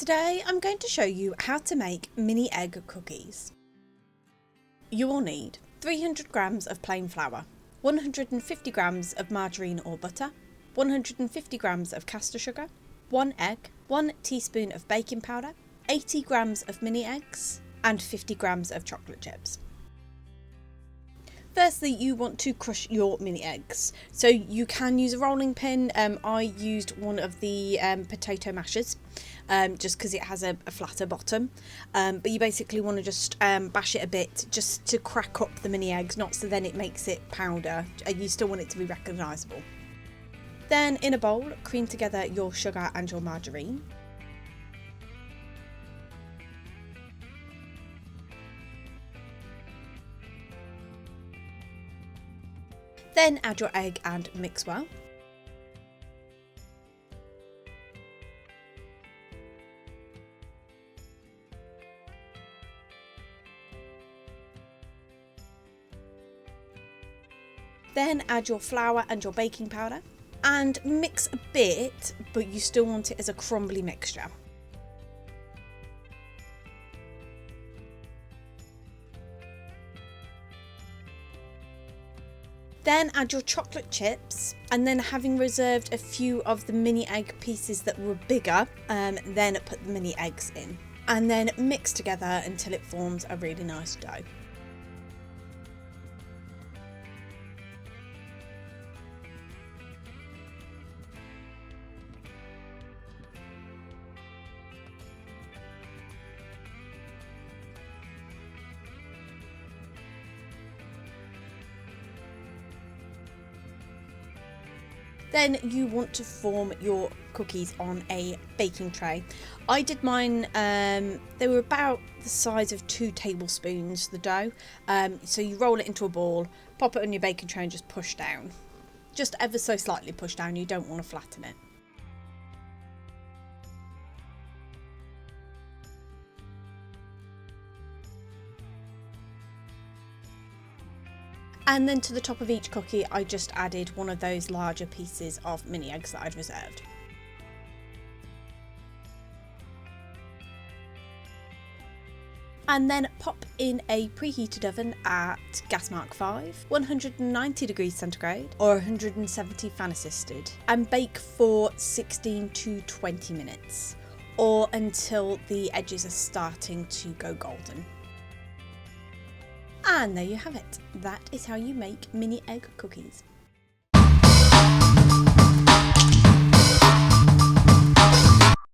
Today I'm going to show you how to make mini egg cookies. You will need 300 grams of plain flour, 150 grams of margarine or butter, 150 grams of caster sugar, 1 egg, 1 teaspoon of baking powder, 80 grams of mini eggs and 50 grams of chocolate chips. Firstly, you want to crush your mini eggs. So you can use a rolling pin. I used one of the potato mashers just because it has a flatter bottom. But you basically want to just bash it a bit just to crack up the mini eggs, not so then it makes it powder. You still want it to be recognisable. Then in a bowl, cream together your sugar and your margarine. Then add your egg and mix well. Then add your flour and your baking powder and mix a bit, but you still want it as a crumbly mixture. Then add your chocolate chips, and then having reserved a few of the mini egg pieces that were bigger, then put the mini eggs in. And then mix together until it forms a really nice dough. Then you want to form your cookies on a baking tray. I did mine, they were about the size of 2 tablespoons, the dough. So you roll it into a ball, pop it on your baking tray and just push down. Just ever so slightly push down, you don't want to flatten it. And then to the top of each cookie, I just added one of those larger pieces of mini eggs that I'd reserved. And then pop in a preheated oven at gas mark 5, 190 degrees centigrade or 170 fan assisted, and bake for 16 to 20 minutes or until the edges are starting to go golden. And there you have it. That is how you make mini egg cookies.